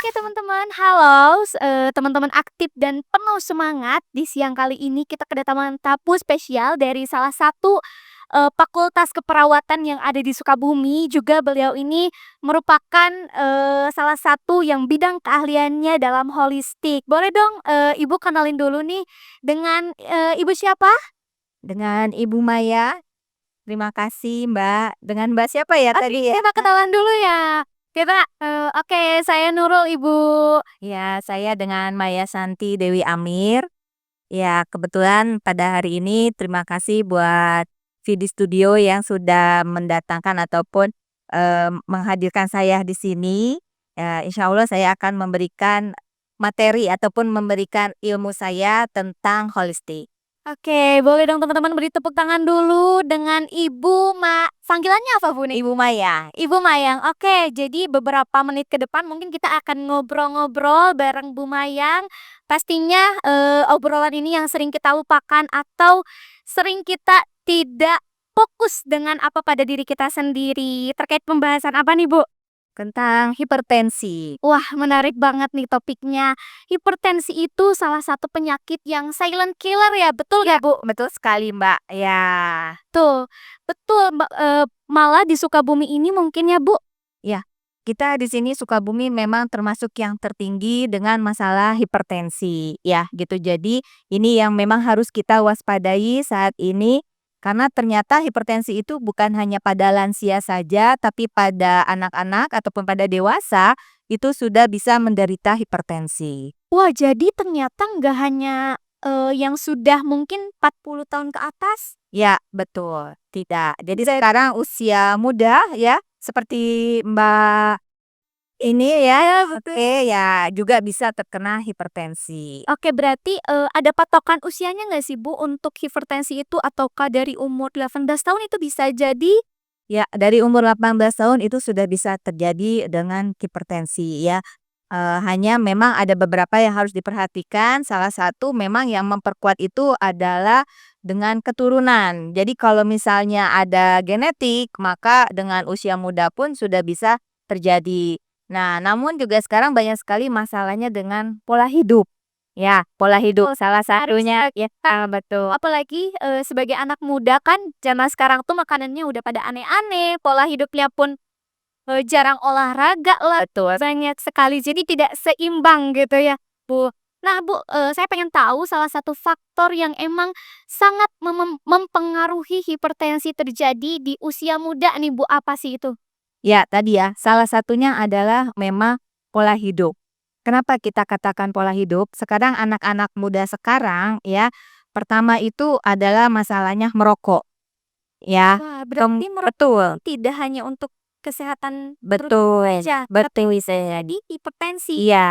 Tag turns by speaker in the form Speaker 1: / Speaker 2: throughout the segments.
Speaker 1: Oke teman-teman, halo, teman-teman aktif dan penuh semangat. Di siang kali ini kita kedatangan tamu spesial dari salah satu, fakultas keperawatan yang ada di Sukabumi. Juga beliau ini merupakan, salah satu yang bidang keahliannya dalam holistik. Boleh dong, Ibu kenalin dulu nih dengan, Ibu siapa?
Speaker 2: Dengan Ibu Maya, terima kasih Mbak. Dengan Mbak siapa ya
Speaker 1: Oke,
Speaker 2: tadi ya?
Speaker 1: kita kenalan dulu ya. Kita, oke, saya Nurul, Ibu.
Speaker 2: Ya, saya dengan Maya Santi Dewi Amir. Ya, kebetulan pada hari ini terima kasih buat Vidi Studio yang sudah mendatangkan ataupun menghadirkan saya di sini. Ya, insya Allah saya akan memberikan materi ataupun memberikan ilmu saya tentang holistik.
Speaker 1: Oke, boleh dong teman-teman beri tepuk tangan dulu dengan Ibu panggilannya apa Bu nih?
Speaker 2: Ibu Maya.
Speaker 1: Ibu Mayang. Oke, jadi beberapa menit ke depan mungkin kita akan ngobrol-ngobrol bareng Bu Mayang. Pastinya, obrolan ini yang sering kita lupakan atau sering kita tidak fokus dengan apa pada diri kita sendiri. Terkait pembahasan apa nih, Bu?
Speaker 2: Tentang hipertensi.
Speaker 1: Wah, menarik banget nih topiknya. Hipertensi itu salah satu penyakit yang silent killer ya, betul
Speaker 2: Ya,
Speaker 1: gak, Bu?
Speaker 2: betul sekali Mbak. Ya.
Speaker 1: Betul, betul, malah di Sukabumi ini mungkin ya, Bu?
Speaker 2: Ya, kita di sini Sukabumi memang termasuk yang tertinggi dengan masalah hipertensi, ya gitu. Jadi ini yang memang harus kita waspadai saat ini karena ternyata hipertensi itu bukan hanya pada lansia saja, tapi pada anak-anak ataupun pada dewasa itu sudah bisa menderita hipertensi.
Speaker 1: Wah, jadi ternyata nggak hanya, yang sudah mungkin 40 tahun ke atas?
Speaker 2: Ya, betul. Tidak. Jadi sekarang usia muda ya, seperti Mbak ini ya, oke, ya juga bisa terkena hipertensi.
Speaker 1: Oke, berarti, ada patokan usianya nggak sih, Bu, untuk hipertensi itu? Ataukah dari umur 18 tahun itu bisa jadi?
Speaker 2: Ya, dari umur 18 tahun itu sudah bisa terjadi dengan hipertensi ya. Hanya memang ada beberapa yang harus diperhatikan, salah satu memang yang memperkuat itu adalah dengan keturunan. Jadi kalau misalnya ada genetik, maka dengan usia muda pun sudah bisa terjadi. Nah, namun juga sekarang banyak sekali masalahnya dengan pola hidup. Ya, pola hidup
Speaker 1: Oh,
Speaker 2: salah
Speaker 1: harus
Speaker 2: satunya ya, betul.
Speaker 1: apalagi, sebagai anak muda kan zaman sekarang tuh makanannya udah pada aneh-aneh, pola hidupnya pun, jarang olahraga lah,
Speaker 2: Betul.
Speaker 1: banyak sekali, jadi tidak seimbang gitu ya, Bu. Nah, Bu, saya pengen tahu salah satu faktor yang emang sangat mempengaruhi hipertensi terjadi di usia muda nih, Bu, apa sih itu?
Speaker 2: Ya, tadi ya, salah satunya adalah memang pola hidup. Kenapa kita katakan pola hidup? Sekarang anak-anak muda sekarang ya, pertama itu adalah masalahnya merokok, ya.
Speaker 1: Wah, berarti
Speaker 2: Betul,
Speaker 1: tidak hanya untuk kesehatan perut
Speaker 2: betul,
Speaker 1: saja, tapi
Speaker 2: betul saya.
Speaker 1: jadi hipertensi.
Speaker 2: Iya,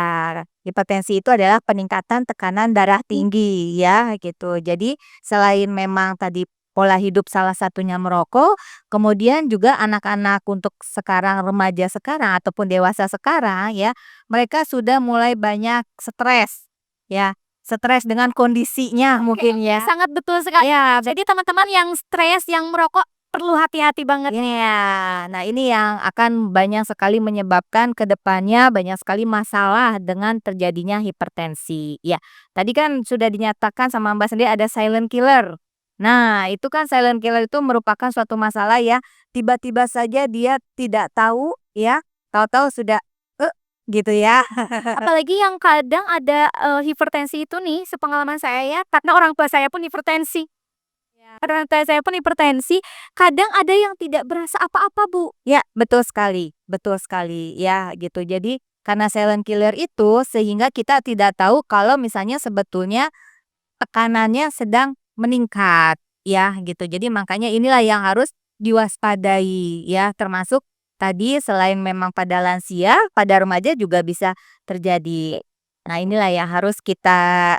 Speaker 2: hipertensi itu adalah peningkatan tekanan darah tinggi ya gitu. Jadi selain memang tadi pola hidup salah satunya merokok, kemudian juga anak-anak untuk sekarang remaja sekarang ataupun dewasa sekarang ya, mereka sudah mulai banyak stres ya. Stres dengan kondisinya
Speaker 1: Oke,
Speaker 2: mungkin ya.
Speaker 1: sangat betul sekali.
Speaker 2: Ya,
Speaker 1: Jadi teman-teman yang stres, yang merokok perlu hati-hati banget.
Speaker 2: iya. Nah, ini yang akan banyak sekali menyebabkan ke depannya banyak sekali masalah dengan terjadinya hipertensi. Ya, tadi kan sudah dinyatakan sama Mbak sendiri ada silent killer. Nah, itu kan silent killer itu merupakan suatu masalah ya, tiba-tiba saja dia tidak tahu ya, tahu-tahu sudah eh gitu ya.
Speaker 1: Apalagi yang kadang ada, hipertensi itu nih, sepengalaman saya ya, karena orang tua saya pun hipertensi. Orang tua saya pun hipertensi, kadang ada yang tidak berasa apa-apa, Bu.
Speaker 2: Ya, betul sekali, ya gitu. Jadi karena silent killer itu sehingga kita tidak tahu kalau misalnya sebetulnya tekanannya sedang meningkat, ya gitu. Jadi makanya inilah yang harus diwaspadai ya, termasuk tadi selain memang pada lansia, pada remaja juga bisa terjadi. Nah, inilah yang harus kita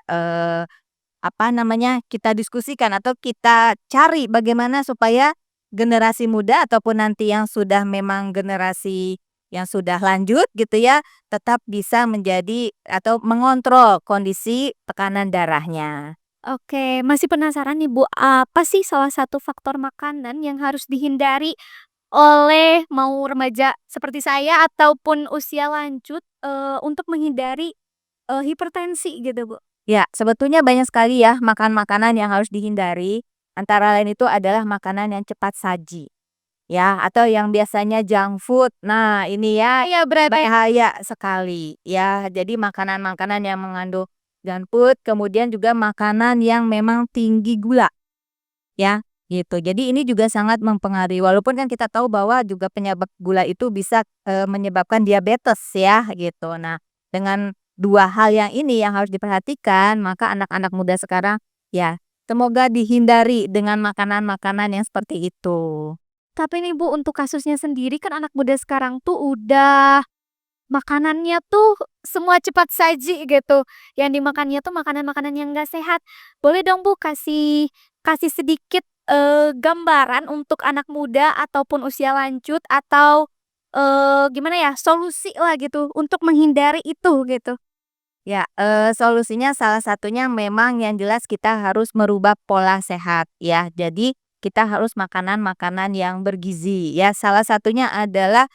Speaker 2: apa namanya, kita diskusikan atau kita cari bagaimana supaya generasi muda ataupun nanti yang sudah memang generasi yang sudah lanjut gitu ya, tetap bisa menjadi atau mengontrol kondisi tekanan darahnya.
Speaker 1: Oke, masih penasaran nih, Bu, apa sih salah satu faktor makanan yang harus dihindari oleh mau remaja seperti saya ataupun usia lanjut? untuk menghindari, hipertensi gitu, Bu?
Speaker 2: Ya, sebetulnya banyak sekali ya makanan-makanan yang harus dihindari, antara lain itu adalah makanan yang cepat saji, ya, atau yang biasanya junk food. Nah, ini ya
Speaker 1: Iya berarti.
Speaker 2: bahaya sekali, ya. Jadi makanan-makanan yang mengandung junk food, kemudian juga makanan yang memang tinggi gula, ya, gitu. Jadi ini juga sangat mempengaruhi, walaupun kan kita tahu bahwa juga penyebab gula itu bisa, menyebabkan diabetes ya, gitu. Nah, dengan 2 hal yang ini yang harus diperhatikan, maka anak-anak muda sekarang, ya semoga dihindari dengan makanan-makanan yang seperti itu.
Speaker 1: Tapi nih Bu, untuk kasusnya sendiri kan anak muda sekarang tuh udah makanannya tuh semua cepat saji gitu, yang dimakannya tuh makanan-makanan yang nggak sehat. Boleh dong Bu kasih kasih sedikit, gambaran untuk anak muda ataupun usia lanjut atau, gimana ya, solusi lah gitu untuk menghindari itu gitu?
Speaker 2: Ya, solusinya salah satunya memang yang jelas kita harus merubah pola sehat ya. Jadi kita harus makanan-makanan yang bergizi ya. Salah satunya adalah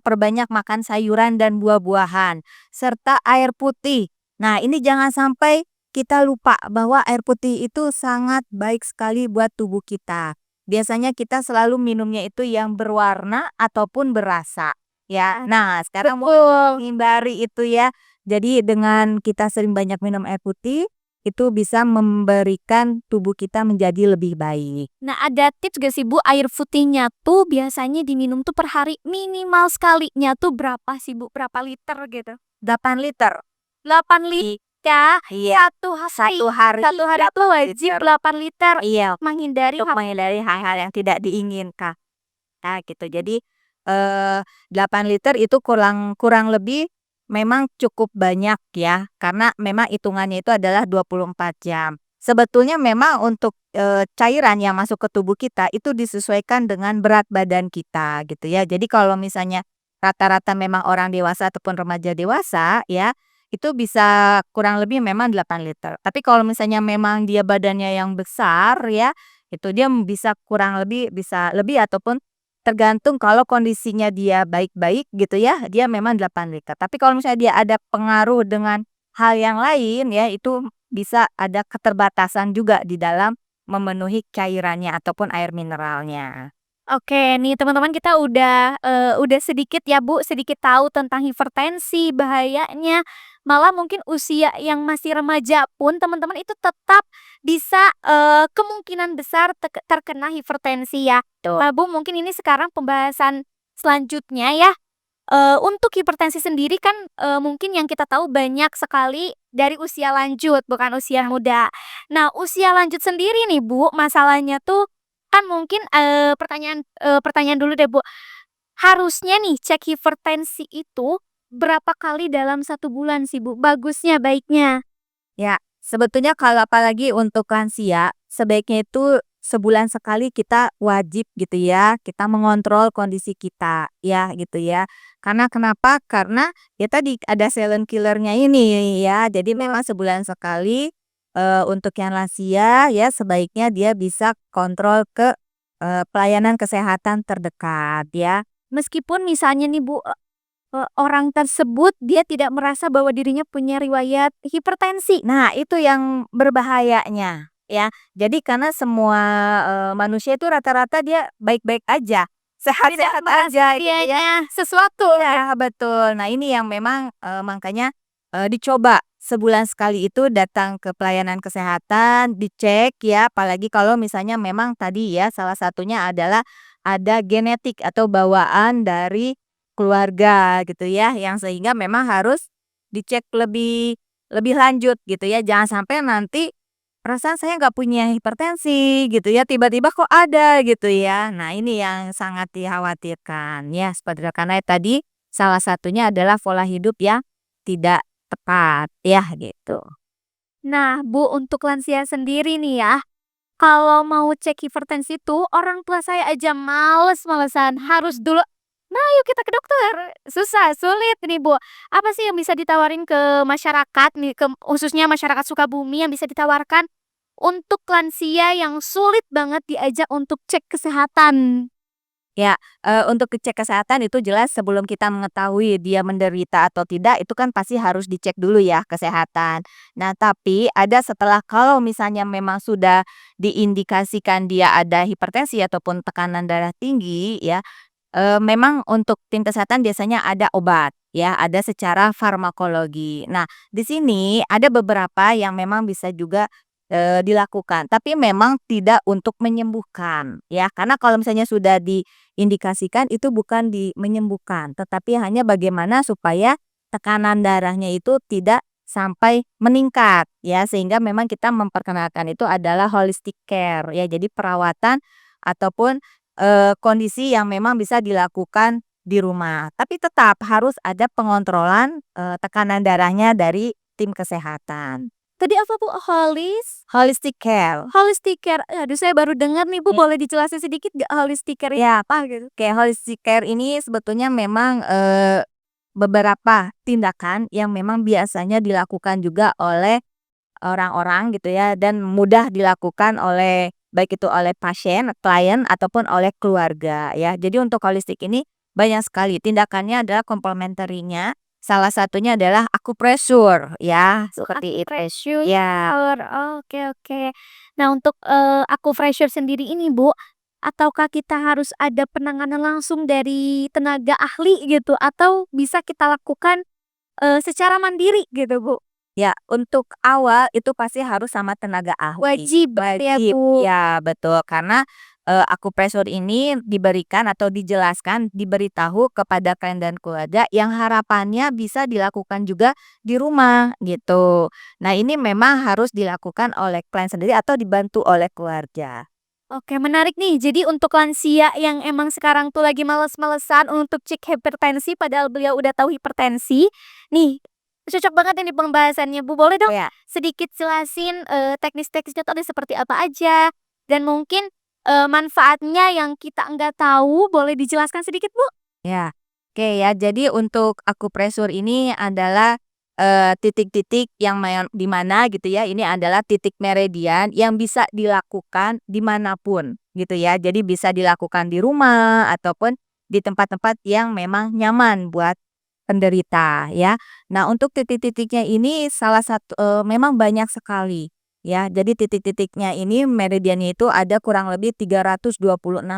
Speaker 2: perbanyak makan sayuran dan buah-buahan serta air putih. Nah, ini jangan sampai kita lupa bahwa air putih itu sangat baik sekali buat tubuh kita. Biasanya kita selalu minumnya itu yang berwarna ataupun berasa ya. Nah, sekarang mau
Speaker 1: Betul.
Speaker 2: hindari itu ya. Jadi dengan kita sering banyak minum air putih, itu bisa memberikan tubuh kita menjadi lebih baik.
Speaker 1: Nah, ada tips gak sih, Bu, air putihnya tuh biasanya diminum tuh per hari minimal sekalinya tuh berapa sih, Bu? Berapa liter gitu?
Speaker 2: 8 liter.
Speaker 1: 8 liter ya?
Speaker 2: Iya,
Speaker 1: Satu hari?
Speaker 2: satu hari
Speaker 1: Satu hari tuh wajib
Speaker 2: liter.
Speaker 1: 8 liter
Speaker 2: Iya,
Speaker 1: menghindari
Speaker 2: untuk menghindari hal-hal yang tidak diinginkan. Nah, gitu. Jadi, 8 liter itu kurang kurang lebih memang cukup banyak ya, karena memang hitungannya itu adalah 24 jam. Sebetulnya memang untuk, cairan yang masuk ke tubuh kita itu disesuaikan dengan berat badan kita gitu ya. Jadi kalau misalnya rata-rata memang orang dewasa ataupun remaja dewasa ya, itu bisa kurang lebih memang 8 liter. Tapi kalau misalnya memang dia badannya yang besar ya, itu dia bisa kurang lebih bisa lebih ataupun tergantung kalau kondisinya dia baik-baik gitu ya, dia memang 8 liter. Tapi kalau misalnya dia ada pengaruh dengan hal yang lain ya, itu bisa ada keterbatasan juga di dalam memenuhi cairannya ataupun air mineralnya.
Speaker 1: Oke, nih teman-teman kita udah sedikit ya Bu, sedikit tahu tentang hipertensi, bahayanya. Malah mungkin usia yang masih remaja pun teman-teman itu tetap bisa, kemungkinan besar terkena hipertensi ya.
Speaker 2: Tuh.
Speaker 1: Nah Bu, mungkin ini sekarang pembahasan selanjutnya ya, untuk hipertensi sendiri kan, mungkin yang kita tahu banyak sekali dari usia lanjut, bukan usia muda. Nah, usia lanjut sendiri nih Bu, masalahnya tuh kan mungkin, pertanyaan dulu deh Bu, harusnya nih cek hipertensi itu berapa kali dalam 1 bulan sih Bu, bagusnya, baiknya?
Speaker 2: Ya, sebetulnya kalau apalagi untuk lansia, sebaiknya itu sebulan sekali kita wajib gitu ya, kita mengontrol kondisi kita ya gitu ya. Karena kenapa? Karena ya tadi ada silent killernya ini ya. Jadi memang sebulan sekali untuk yang lansia ya sebaiknya dia bisa kontrol ke pelayanan kesehatan terdekat ya.
Speaker 1: Meskipun misalnya nih Bu, orang tersebut dia tidak merasa bahwa dirinya punya riwayat hipertensi.
Speaker 2: Nah, itu yang berbahayanya, ya. Jadi karena semua, manusia itu rata-rata dia baik-baik aja,
Speaker 1: Tidak
Speaker 2: sehat-sehat
Speaker 1: merasa
Speaker 2: aja gitu ya.
Speaker 1: dianya sesuatu ya.
Speaker 2: Iya, betul. Nah, ini yang memang, makanya, dicoba sebulan sekali itu datang ke pelayanan kesehatan, dicek ya, apalagi kalau misalnya memang tadi ya, salah satunya adalah ada genetik atau bawaan dari keluarga gitu ya, yang sehingga memang harus dicek lebih lebih lanjut gitu ya. Jangan sampai nanti, "Perasaan saya nggak punya hipertensi," gitu ya, tiba-tiba kok ada gitu ya. Nah, ini yang sangat dikhawatirkan ya, seperti karena tadi salah satunya adalah pola hidup yang tidak tepat ya, gitu.
Speaker 1: Nah Bu, untuk lansia sendiri nih ya, kalau mau cek hipertensi tuh orang tua saya aja males-malesan, harus dulu, "Nah yuk kita ke dokter." Susah, sulit nih Bu. Apa sih yang bisa ditawarin ke masyarakat nih, khususnya masyarakat Sukabumi yang bisa ditawarkan untuk lansia yang sulit banget diajak untuk cek kesehatan?
Speaker 2: Ya, untuk cek kesehatan itu jelas sebelum kita mengetahui dia menderita atau tidak, itu kan pasti harus dicek dulu ya kesehatan. Nah, tapi ada setelah kalau misalnya memang sudah diindikasikan dia ada hipertensi ataupun tekanan darah tinggi ya, memang untuk tim kesehatan biasanya ada obat ya, ada secara farmakologi. Nah, di sini ada beberapa yang memang bisa juga, dilakukan, tapi memang tidak untuk menyembuhkan ya, karena kalau misalnya sudah diindikasikan itu bukan menyembuhkan, tetapi hanya bagaimana supaya tekanan darahnya itu tidak sampai meningkat ya, sehingga memang kita memperkenalkan itu adalah holistic care ya, jadi perawatan ataupun kondisi yang memang bisa dilakukan di rumah, tapi tetap harus ada pengontrolan, tekanan darahnya dari tim kesehatan.
Speaker 1: Tadi apa Bu?
Speaker 2: Holistic care.
Speaker 1: Holistic care. Aduh saya baru dengar nih Bu,
Speaker 2: Ya,
Speaker 1: boleh dijelasin sedikit nggak holistic care itu
Speaker 2: ya,
Speaker 1: apa gitu?
Speaker 2: kayak holistic care ini sebetulnya memang, beberapa tindakan yang memang biasanya dilakukan juga oleh orang-orang gitu ya, dan mudah dilakukan oleh baik itu oleh pasien, klien, ataupun oleh keluarga ya. Jadi untuk holistik ini banyak sekali tindakannya adalah komplementerinya, salah satunya adalah akupresur ya, seperti itu.
Speaker 1: Acupressure.
Speaker 2: Ya.
Speaker 1: Oke oke. Nah untuk, acupressure sendiri ini Bu, ataukah kita harus ada penanganan langsung dari tenaga ahli gitu atau bisa kita lakukan, secara mandiri gitu Bu?
Speaker 2: Ya, untuk awal itu pasti harus sama tenaga ahli.
Speaker 1: Wajib berarti ya
Speaker 2: Wajib,
Speaker 1: Bu?
Speaker 2: ya betul. Karena, akupresur ini diberikan atau dijelaskan, diberitahu kepada klien dan keluarga yang harapannya bisa dilakukan juga di rumah, gitu. Nah, ini memang harus dilakukan oleh klien sendiri atau dibantu oleh keluarga.
Speaker 1: Oke menarik nih. Jadi untuk lansia yang emang sekarang tuh lagi males-malesan untuk cek hipertensi padahal beliau udah tahu hipertensi, nih cocok banget ini pembahasannya Bu. Boleh dong
Speaker 2: Ya.
Speaker 1: sedikit jelasin, teknis-teknisnya tuh ada seperti apa aja? Dan mungkin, manfaatnya yang kita enggak tahu boleh dijelaskan sedikit Bu?
Speaker 2: Ya, oke ya. Jadi untuk akupresur ini adalah, titik-titik yang di mana gitu ya, ini adalah titik meridian yang bisa dilakukan dimanapun gitu ya. Jadi bisa dilakukan di rumah ataupun di tempat-tempat yang memang nyaman buat penderita ya. Nah untuk titik-titiknya ini salah satu memang banyak sekali ya. Jadi titik-titiknya ini meridiannya itu ada kurang lebih 326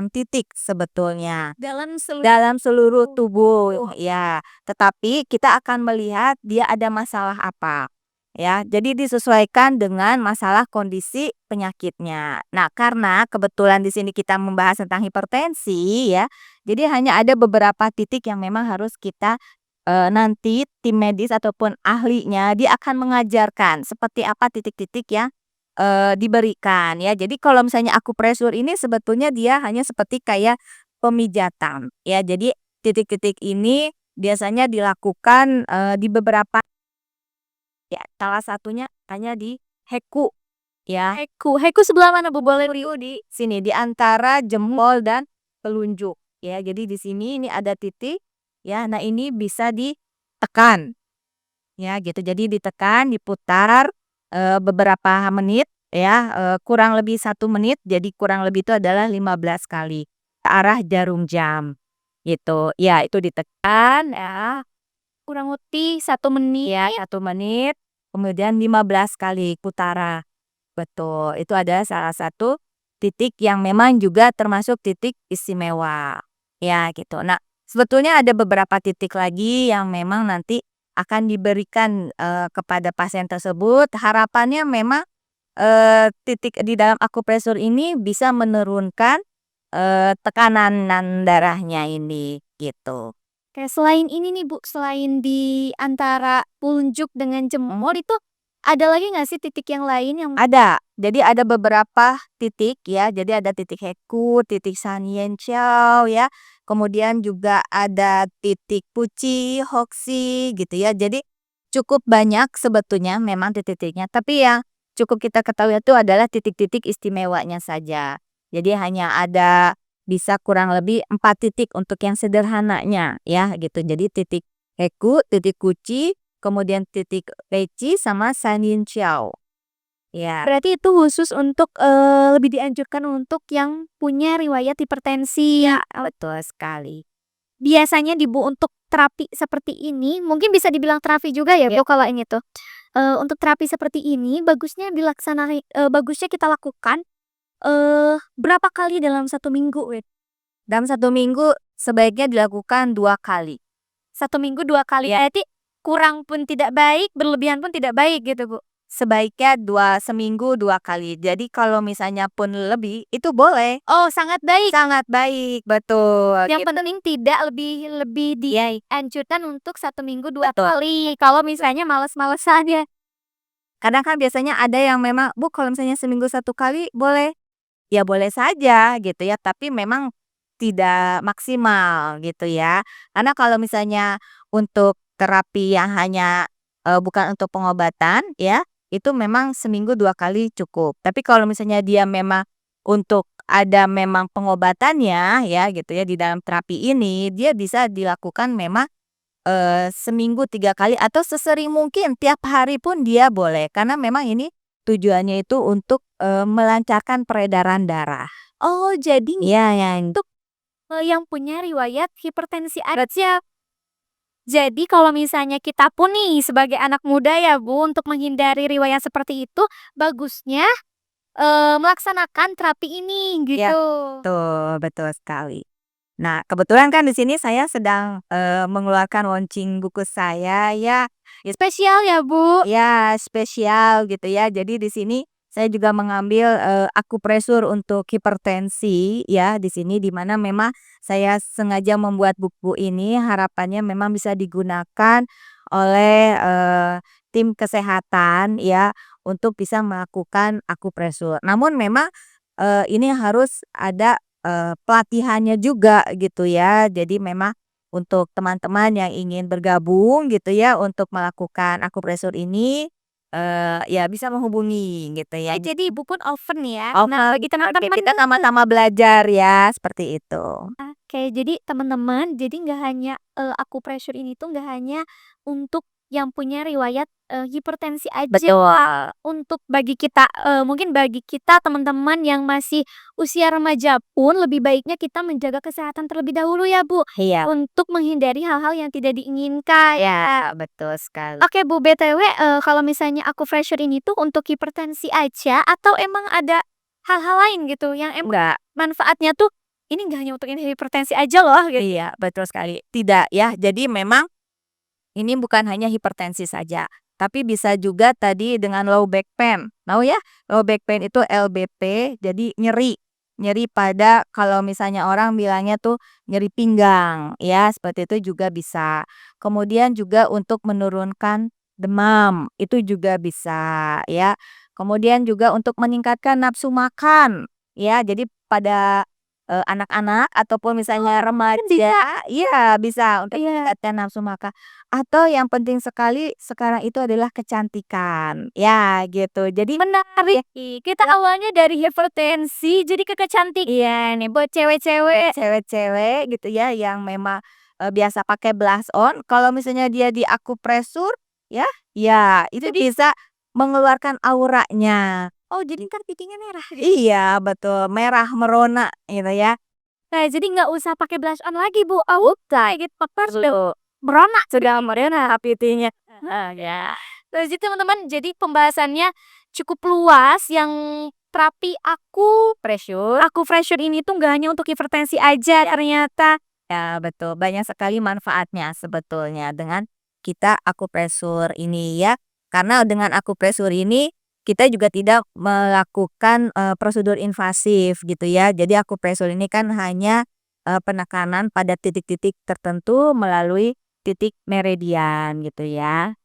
Speaker 2: titik sebetulnya.
Speaker 1: Dalam
Speaker 2: Dalam seluruh
Speaker 1: tubuh.
Speaker 2: tubuh, ya. Tetapi kita akan melihat dia ada masalah apa, ya. Jadi disesuaikan dengan masalah kondisi penyakitnya. Nah, karena kebetulan di sini kita membahas tentang hipertensi ya, jadi hanya ada beberapa titik yang memang harus kita, nanti tim medis ataupun ahlinya dia akan mengajarkan seperti apa titik-titik yang, diberikan ya. Jadi kalau misalnya akupresur ini sebetulnya dia hanya seperti kayak pemijatan, ya. Jadi titik-titik ini biasanya dilakukan, di beberapa ya, salah satunya hanya di heku, ya.
Speaker 1: Haiku sebelah mana Bu? Boleh
Speaker 2: Di sini, di antara jempol dan telunjuk, ya. Jadi di sini ini ada titik, ya. Nah ini bisa ditekan, ya gitu. Jadi ditekan, diputar, beberapa menit, ya, kurang lebih 1 menit, jadi kurang lebih itu adalah 15 kali ke arah jarum jam. Gitu, ya itu ditekan ya,
Speaker 1: kurang lebih 1 menit.
Speaker 2: ya 1 menit, kemudian 15 kali putaran, betul. Itu adalah salah satu titik yang memang juga termasuk titik istimewa, ya gitu. Nah, sebetulnya ada beberapa titik lagi yang memang nanti akan diberikan, kepada pasien tersebut. Harapannya memang, titik di dalam akupresur ini bisa menurunkan, tekanan darahnya ini, gitu.
Speaker 1: Kayak selain ini nih Bu, selain di antara telunjuk dengan jempol itu, ada lagi nggak sih titik yang lain yang
Speaker 2: Ada. Jadi ada beberapa titik ya, jadi ada titik Heku, titik Sanyenshou ya, kemudian juga ada titik Puci, Hoxi gitu ya. Jadi cukup banyak sebetulnya memang titik-titiknya, tapi yang cukup kita ketahui itu adalah titik-titik istimewanya saja. Jadi hanya ada bisa kurang lebih 4 titik untuk yang sederhananya ya gitu. Jadi titik Heku, titik Kuci, kemudian titik Peci sama Sanyenshou. Ya,
Speaker 1: Berarti itu khusus untuk, lebih dianjurkan untuk yang punya riwayat hipertensi.
Speaker 2: betul sekali.
Speaker 1: Biasanya nih Bu, untuk terapi seperti ini, mungkin bisa dibilang terapi juga ya Bu kalau ini tuh. Untuk terapi seperti ini bagusnya kita lakukan, berapa kali dalam 1 minggu, Wit?
Speaker 2: Dalam 1 minggu sebaiknya dilakukan 2 kali.
Speaker 1: 1 minggu 2 kali,
Speaker 2: Ya,
Speaker 1: berarti kurang pun tidak baik, berlebihan pun tidak baik gitu, Bu?
Speaker 2: sebaiknya seminggu 2 kali. Jadi kalau misalnya pun lebih, itu boleh.
Speaker 1: Oh, sangat baik.
Speaker 2: Sangat baik, betul,
Speaker 1: Yang penting tidak lebih lebih
Speaker 2: Iya,
Speaker 1: dianjurkan untuk 1 minggu 2
Speaker 2: betul.
Speaker 1: kali, kalau misalnya males-malesan ya.
Speaker 2: Kadang kan biasanya ada yang memang, "Bu, kalau misalnya seminggu 1 kali boleh?" Ya boleh saja gitu ya, tapi memang tidak maksimal gitu ya. Karena kalau misalnya untuk terapi yang hanya, bukan untuk pengobatan ya, itu memang seminggu 2 kali cukup. Tapi kalau misalnya dia memang untuk ada memang pengobatannya ya gitu ya, di dalam terapi ini, dia bisa dilakukan memang seminggu 3 kali atau sesering mungkin tiap hari pun dia boleh, karena memang ini tujuannya itu untuk, melancarkan peredaran darah.
Speaker 1: Oh, jadi
Speaker 2: Iya, yang
Speaker 1: untuk, yang punya riwayat hipertensi aja. Jadi kalau misalnya kita pun nih sebagai anak muda ya Bu, untuk menghindari riwayat seperti itu, bagusnya, melaksanakan terapi ini,
Speaker 2: ya,
Speaker 1: gitu.
Speaker 2: betul, betul sekali. Nah, kebetulan kan di sini saya sedang, mengeluarkan launching buku saya ya,
Speaker 1: Spesial ya Bu?
Speaker 2: ya, spesial gitu ya. Jadi di sini saya juga mengambil, akupresur untuk hipertensi ya di sini, di mana memang saya sengaja membuat buku ini harapannya memang bisa digunakan oleh, tim kesehatan ya untuk bisa melakukan akupresur. Namun memang, ini harus ada, pelatihannya juga gitu ya. Jadi memang untuk teman-teman yang ingin bergabung gitu ya untuk melakukan akupresur ini, ya bisa menghubungi gitu ya.
Speaker 1: Jadi Bu pun oven ya?
Speaker 2: Oh,
Speaker 1: Nah, bagi
Speaker 2: oke,
Speaker 1: teman-teman
Speaker 2: kita sama-sama belajar ya, seperti itu.
Speaker 1: oke, jadi teman-teman, jadi nggak hanya, akupressure ini tuh nggak hanya untuk yang punya riwayat, hipertensi aja,
Speaker 2: Betul.
Speaker 1: untuk bagi kita, mungkin bagi kita teman-teman yang masih usia remaja pun lebih baiknya kita menjaga kesehatan terlebih dahulu ya, Bu,
Speaker 2: Iya,
Speaker 1: untuk menghindari hal-hal yang tidak diinginkan.
Speaker 2: ya, betul sekali.
Speaker 1: Oke, Bu, BTW, kalau misalnya akupressure ini tuh untuk hipertensi aja atau emang ada hal-hal lain gitu yang emang
Speaker 2: Enggak,
Speaker 1: manfaatnya tuh ini nggak hanya untuk ini hipertensi aja loh gitu.
Speaker 2: iya, betul sekali. Tidak ya, jadi memang ini bukan hanya hipertensi saja, tapi bisa juga tadi dengan low back pain. Tahu ya? Low back pain itu LBP, jadi nyeri. Nyeri pada kalau misalnya orang bilangnya tuh nyeri pinggang, ya seperti itu juga bisa. Kemudian juga untuk menurunkan demam, itu juga bisa ya. Kemudian juga untuk meningkatkan nafsu makan, ya. Jadi pada anak-anak ataupun misalnya
Speaker 1: Kan
Speaker 2: remaja,
Speaker 1: bisa.
Speaker 2: iya bisa untuk
Speaker 1: Iya.
Speaker 2: meningkatkan nafsu makan. Atau yang penting sekali sekarang itu adalah kecantikan, ya gitu. Jadi
Speaker 1: Menarik
Speaker 2: ya,
Speaker 1: ih, kita awalnya dari hipertensi jadi ke kecantikan nih buat cewek-cewek.
Speaker 2: cewek-cewek gitu ya yang memang, biasa pakai blush on, kalau misalnya dia di akupresur ya, ya itu
Speaker 1: Jadi
Speaker 2: bisa mengeluarkan auranya.
Speaker 1: oh jadi ntar pipinya merah gitu.
Speaker 2: Iya betul, merah merona gitu ya.
Speaker 1: Nah, jadi nggak usah pakai blush on lagi, Bu. Udah gitu, sudah merona sudah merona pipinya. Nah, ya. Terus itu teman-teman, jadi pembahasannya cukup luas yang terapi akupressure ini tuh nggak hanya untuk hipertensi aja ternyata.
Speaker 2: Ya betul, banyak sekali manfaatnya sebetulnya dengan kita akupresur ini ya. Karena dengan akupresur ini kita juga tidak melakukan, prosedur invasif gitu ya. Jadi akupresur ini kan hanya, penekanan pada titik-titik tertentu melalui titik meridian gitu ya.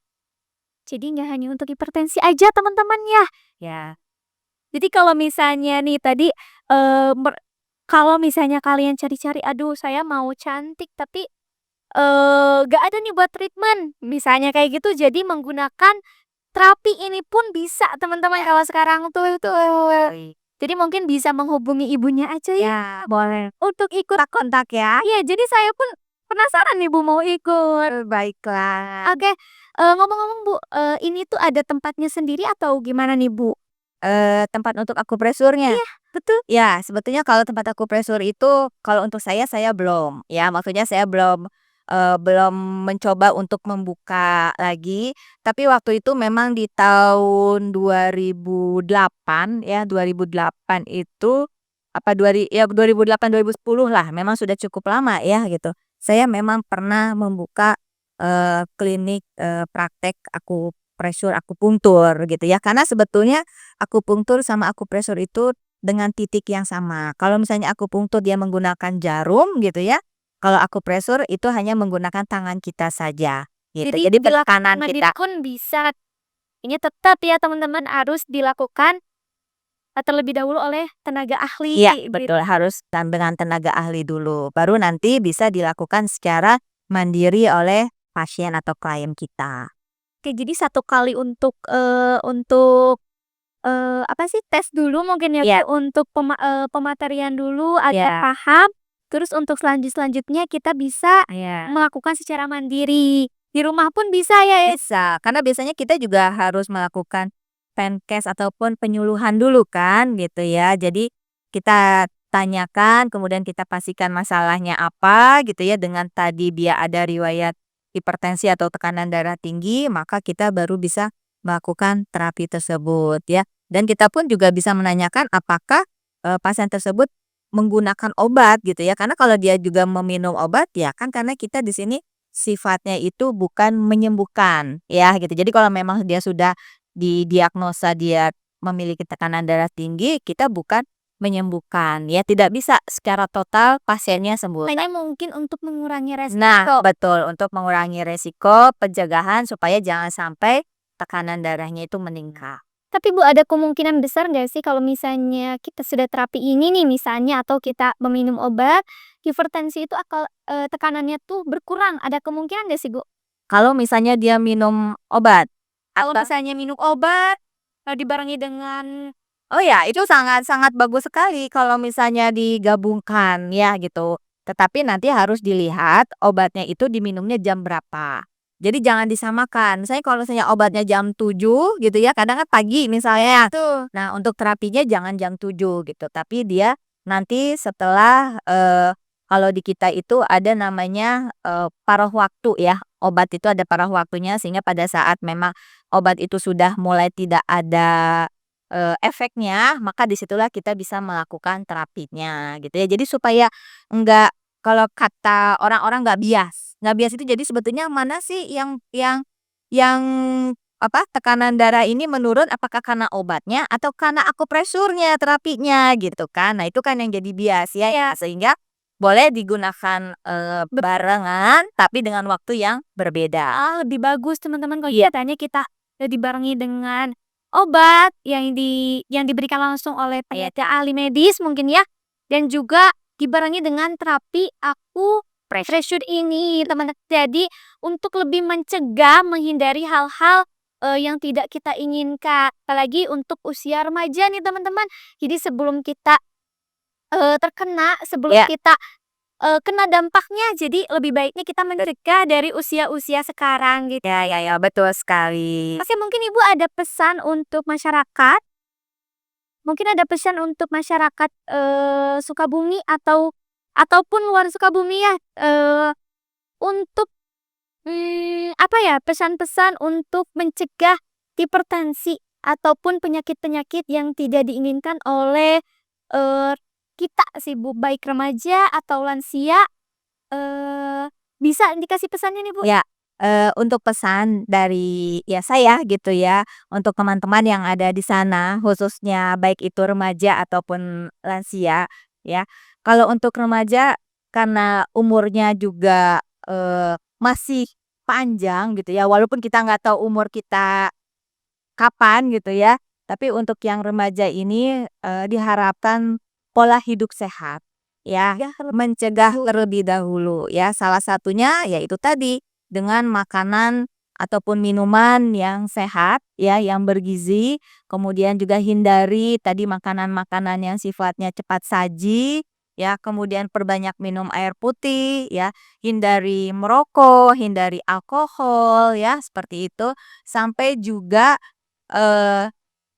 Speaker 1: Jadi nggak hanya untuk hipertensi aja teman-teman ya.
Speaker 2: Ya,
Speaker 1: Jadi kalau misalnya nih tadi, kalau misalnya kalian cari-cari, "Aduh saya mau cantik tapi, nggak ada nih buat treatment." Misalnya kayak gitu, jadi menggunakan terapi ini pun bisa teman-teman kalau sekarang tuh. Jadi mungkin bisa menghubungi ibunya aja ya
Speaker 2: ya boleh
Speaker 1: untuk ikut.
Speaker 2: kontak ya.
Speaker 1: Iya, jadi saya pun penasaran nih Bu mau ikut.
Speaker 2: Baiklah.
Speaker 1: Oke, ngomong-ngomong Bu, ini tuh ada tempatnya sendiri atau gimana nih Bu?
Speaker 2: Tempat untuk akupresurnya?
Speaker 1: Iya, betul.
Speaker 2: Ya, sebetulnya kalau tempat akupresur itu kalau untuk saya belum, ya maksudnya saya belum mencoba untuk membuka lagi, tapi waktu itu memang di tahun 2008 ya, 2008 itu apa 2008, 2010 lah, memang sudah cukup lama ya gitu. Saya memang pernah membuka, klinik, praktek akupresur, akupunktur gitu ya, karena sebetulnya akupunktur sama akupresur itu dengan titik yang sama. Kalau misalnya akupunktur dia menggunakan jarum gitu ya, kalau akupresur itu hanya menggunakan tangan kita saja gitu.
Speaker 1: Jadi
Speaker 2: Jadi
Speaker 1: dilakukan
Speaker 2: tekanan
Speaker 1: mandiri
Speaker 2: kita
Speaker 1: pun bisa. Ini tetap ya teman-teman harus dilakukan, terlebih dahulu oleh tenaga ahli
Speaker 2: iya
Speaker 1: gitu.
Speaker 2: betul, harus dengan tenaga ahli dulu, baru nanti bisa dilakukan secara mandiri oleh pasien atau klien kita.
Speaker 1: Oke, jadi satu kali apa sih, tes dulu mungkin ya,
Speaker 2: Iya
Speaker 1: untuk pematerian dulu agar
Speaker 2: iya
Speaker 1: paham, terus untuk selanjutnya kita bisa
Speaker 2: iya.
Speaker 1: melakukan secara mandiri. Di rumah pun bisa ya,
Speaker 2: Bisa, karena biasanya kita juga harus melakukan pencast ataupun penyuluhan dulu kan gitu ya. Jadi kita tanyakan kemudian kita pastikan masalahnya apa gitu ya, dengan tadi dia ada riwayat hipertensi atau tekanan darah tinggi, maka kita baru bisa melakukan terapi tersebut ya. Dan kita pun juga bisa menanyakan apakah, pasien tersebut menggunakan obat gitu ya, karena kalau dia juga meminum obat ya kan karena kita di sini sifatnya itu bukan menyembuhkan, ya gitu. Jadi kalau memang dia sudah didiagnosa dia memiliki tekanan darah tinggi, kita bukan menyembuhkan, ya tidak bisa secara total pasiennya sembuh.
Speaker 1: hanya mungkin untuk mengurangi
Speaker 2: Nah,
Speaker 1: resiko.
Speaker 2: betul untuk mengurangi resiko pencegahan supaya jangan sampai tekanan darahnya itu meningkat.
Speaker 1: Tapi Bu, ada kemungkinan besar nggak sih kalau misalnya kita sudah terapi ini nih misalnya atau kita meminum obat, hipertensi itu tekanannya tuh berkurang, ada kemungkinan nggak sih Bu?
Speaker 2: Kalau misalnya dia minum obat
Speaker 1: Kalau
Speaker 2: atau
Speaker 1: misalnya minum obat, dibarengi dengan
Speaker 2: oh ya, itu sangat sangat bagus sekali kalau misalnya digabungkan ya gitu. Tetapi nanti harus dilihat obatnya itu diminumnya jam berapa. Jadi jangan disamakan. Misalnya kalau misalnya obatnya jam 7 gitu ya, kadang kan pagi misalnya.
Speaker 1: tuh.
Speaker 2: Nah, untuk terapinya jangan jam 7 gitu, tapi dia nanti setelah kalau di kita itu ada namanya paruh waktu ya. Obat itu ada paruh waktunya sehingga pada saat memang obat itu sudah mulai tidak ada efeknya, maka disitulah kita bisa melakukan terapinya gitu ya. Jadi supaya enggak kalau kata orang-orang nggak bias. Nggak bias itu jadi sebetulnya mana sih yang apa, tekanan darah ini menurun apakah karena obatnya atau karena akupresurnya, terapinya gitu kan. Nah itu kan yang jadi bias ya,
Speaker 1: Ya,
Speaker 2: sehingga boleh digunakan, barengan tapi dengan waktu yang berbeda.
Speaker 1: lebih bagus teman-teman kalau
Speaker 2: Iya
Speaker 1: kita dibarengi dengan obat yang diberikan langsung oleh
Speaker 2: iya,
Speaker 1: tenaga ahli medis mungkin ya, dan juga dibarengi dengan terapi
Speaker 2: fresh.
Speaker 1: akupressure ini teman. Jadi untuk lebih mencegah, menghindari hal-hal, yang tidak kita inginkan, apalagi untuk usia remaja nih teman-teman. Jadi sebelum kita, sebelum
Speaker 2: Iya.
Speaker 1: kita kena dampaknya, jadi lebih baiknya kita mencegah dari usia-usia sekarang gitu.
Speaker 2: Ya ya ya, betul sekali.
Speaker 1: Oke, mungkin Ibu ada pesan untuk masyarakat? Mungkin ada pesan untuk masyarakat, Sukabumi ataupun luar Sukabumi ya, untuk, apa ya, pesan-pesan untuk mencegah hipertensi ataupun penyakit-penyakit yang tidak diinginkan oleh, eee, kita sih Bu, baik remaja atau lansia. Bisa dikasih pesannya nih, Bu?
Speaker 2: Ya, untuk pesan dari ya saya gitu ya, untuk teman-teman yang ada di sana khususnya baik itu remaja ataupun lansia ya. Kalau untuk remaja karena umurnya juga, masih panjang gitu ya, walaupun kita nggak tahu umur kita kapan gitu ya, tapi untuk yang remaja ini, diharapkan pola hidup sehat, ya,
Speaker 1: Ya,
Speaker 2: mencegah terlebih dahulu ya, salah satunya yaitu tadi, dengan makanan ataupun minuman yang sehat ya, yang bergizi, kemudian juga hindari tadi makanan-makanan yang sifatnya cepat saji, ya, kemudian perbanyak minum air putih ya, hindari merokok, hindari alkohol ya, seperti itu, sampai juga Eee,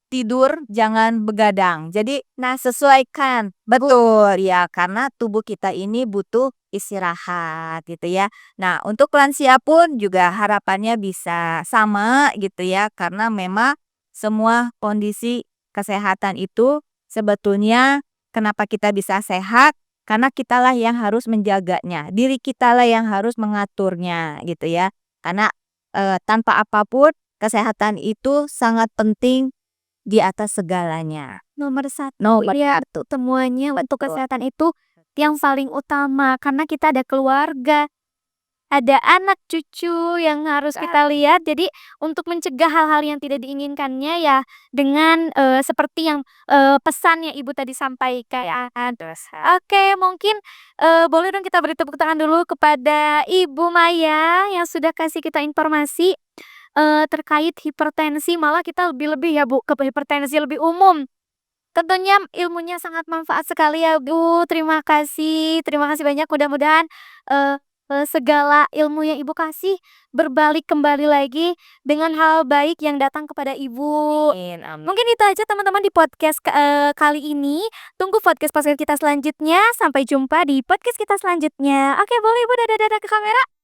Speaker 2: tidur jangan begadang. Jadi, nah sesuaikan. Betul, ya karena tubuh kita ini butuh istirahat gitu ya. Nah, untuk lansia pun juga harapannya bisa sama gitu ya, karena memang semua kondisi kesehatan itu sebetulnya kenapa kita bisa sehat, karena kitalah yang harus menjaganya, diri kitalah yang harus mengaturnya gitu ya. Karena, tanpa apapun kesehatan itu sangat penting di atas segalanya.
Speaker 1: Nomor satu
Speaker 2: Nomor
Speaker 1: ya,
Speaker 2: satu.
Speaker 1: semuanya untuk
Speaker 2: Betul.
Speaker 1: kesehatan itu yang paling utama karena kita ada keluarga, ada anak cucu yang harus kita lihat. Jadi untuk mencegah hal-hal yang tidak diinginkannya ya dengan, seperti yang, pesan yang Ibu tadi sampaikan. Oke, mungkin, boleh dong kita beri tepuk tangan dulu kepada Ibu Maya yang sudah kasih kita informasi, terkait hipertensi, malah kita lebih-lebih ya Bu, ke hipertensi lebih umum. Tentunya ilmunya sangat manfaat sekali ya Bu, terima kasih banyak, mudah-mudahan, eee segala ilmu yang Ibu kasih berbalik kembali lagi dengan hal baik yang datang kepada Ibu.
Speaker 2: Amin amin.
Speaker 1: Mungkin itu aja teman-teman di podcast kali ini, tunggu podcast-podcast kita selanjutnya, sampai jumpa di podcast kita selanjutnya. Oke boleh Ibu dadah-dadah ke kamera?